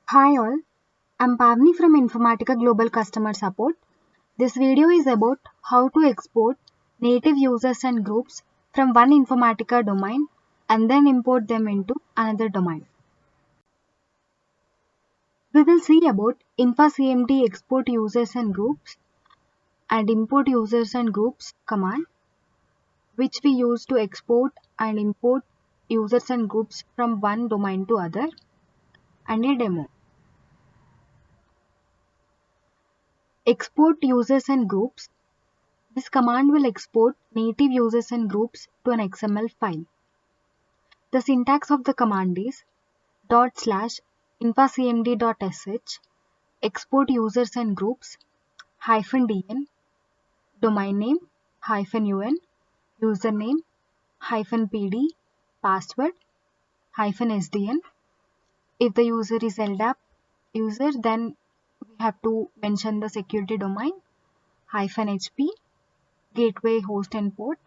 Hi all, I'm Pavni from Informatica Global Customer Support. This video is about how to export native users and groups from one Informatica domain and then import them into another domain. We will see about InfaCMD export users and groups and import users and groups command, which we use to export and import users and groups from one domain to other, and a demo. Export users and groups. This command will export native users and groups to an XML file. The syntax of the command is /infacmd.sh export users and groups -dn domain name -un username -pd password -sdn. If the user is LDAP user, then we have to mention the security domain -hp gateway host and port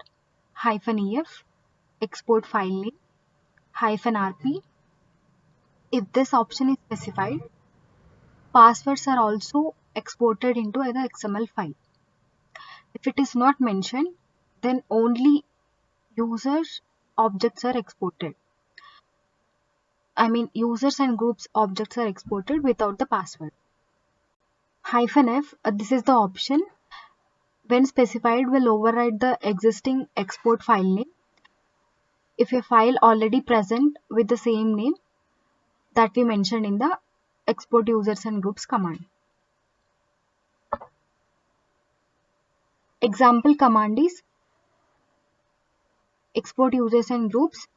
-ef export file name -rp. If this option is specified, passwords are also exported into the XML file. If it is not mentioned, then only users objects are exported. Users and groups objects are exported without the password. -f, this is the option. When specified, will override the existing export file name. If a file already present with the same name that we mentioned in the export users and groups command. Example command is export users and groups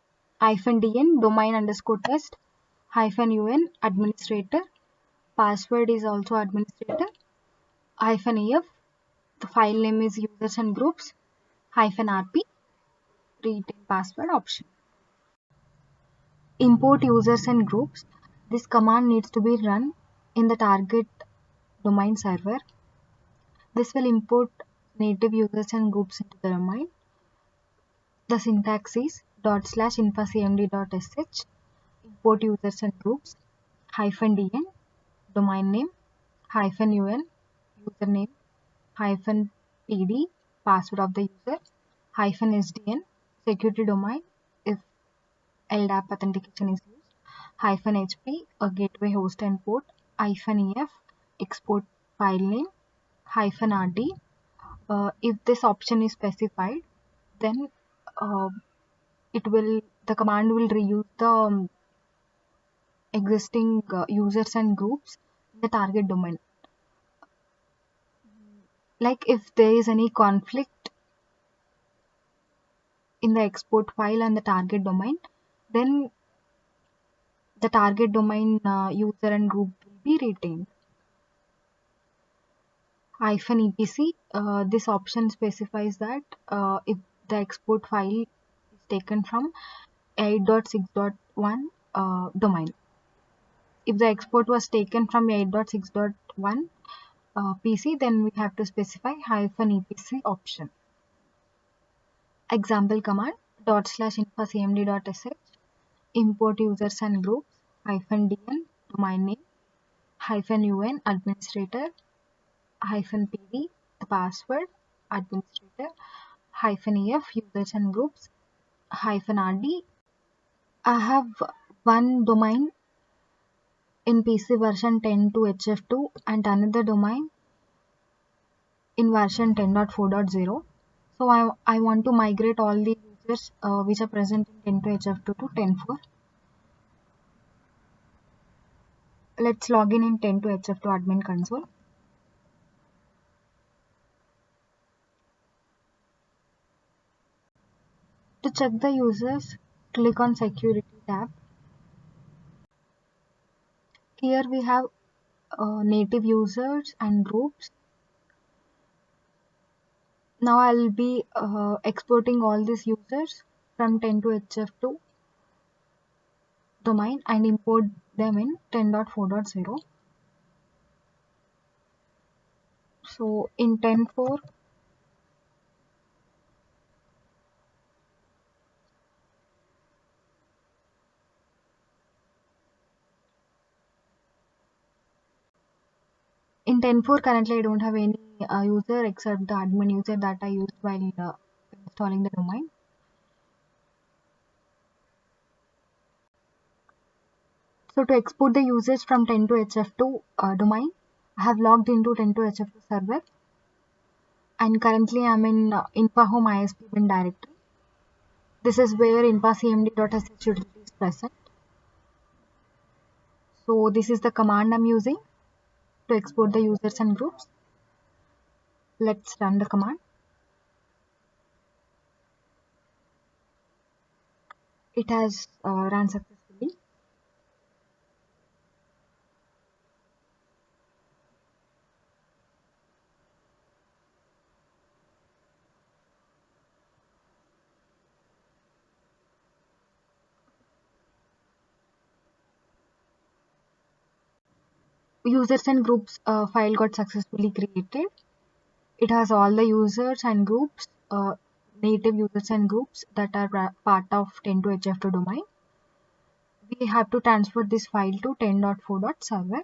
-dn domain _test -un administrator, password is also administrator, -ef, the file name is users and groups, -rp, retain password option. Import users and groups. This command needs to be run in the target domain server. This will import native users and groups into the domain. The syntax is /infacmd.sh import users and groups -dn domain name -un username -pd password of the user -sdn security domain if LDAP authentication is used -hp a gateway host and port -ef export file name -rd. If this option is specified, then the command will reuse the existing users and groups in the target domain. Like if there is any conflict in the export file and the target domain, then the target domain user and group will be retained. -epc, this option specifies that if the export file is taken from 8.6.1 domain. If the export was taken from 8.6.1 PC, then we have to specify -epc option. Example command /infacmd.sh import users and groups -dn domain name -un administrator -pd the password administrator -ef users and groups -rd. I have one domain in PC version 10 to HF2 and another domain in version 10.4.0. So I want to migrate all the users which are present in 10 to HF2 to 10.4. Let's log in 10 to HF2 admin console. To check the users, click on Security tab. Here we have native users and groups. Now I'll be exporting all these users from 10 to HF2 domain and import them in 10.4.0. So in 10.4, In 10.4 currently I don't have any user except the admin user that I used while installing the domain. So to export the users from 10 to HF2 domain, I have logged into 10 to HF2 server, and currently I'm in InfaHome ISP bin directory. This is where infacmd.sh utility is present. So this is the command I'm using to export the users and groups. Let's run the command. It has run successfully. Users and groups file got successfully created. It has all the users and groups, native users and groups that are part of 10 to HF2 domain. We have to transfer this file to 10.4.server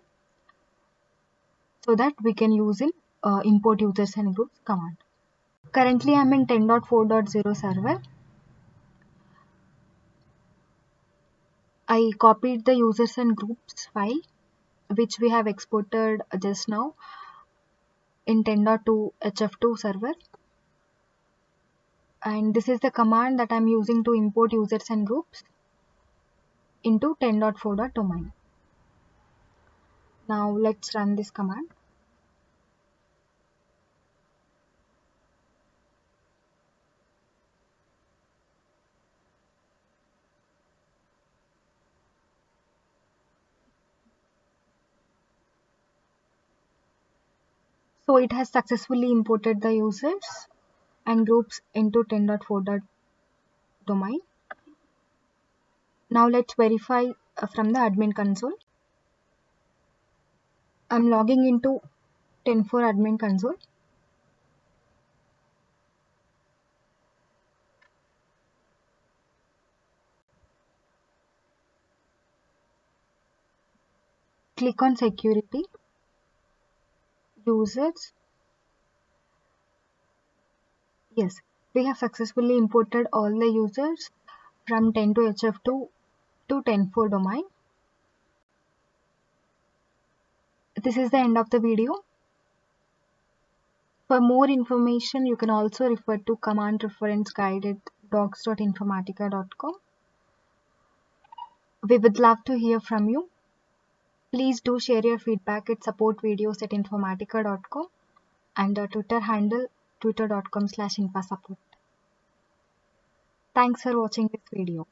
so that we can use in import users and groups command. Currently I'm in 10.4.0 server. I copied the users and groups file which we have exported just now in 10.2 HF2 server, and this is the command that I'm using to import users and groups into 10.4.domain. Now let's run this command. So it has successfully imported the users and groups into 10.4.domain. Now let's verify from the admin console. I'm logging into 10.4 admin console. Click on security, users. Yes, we have successfully imported all the users from 10 to HF2 to 10.4 domain. This is the end of the video. For more information, you can also refer to command reference guide at docs.informatica.com. We would love to hear from you. Please do share your feedback at supportvideos@informatica.com and our Twitter handle twitter.com/infasupport. Thanks for watching this video.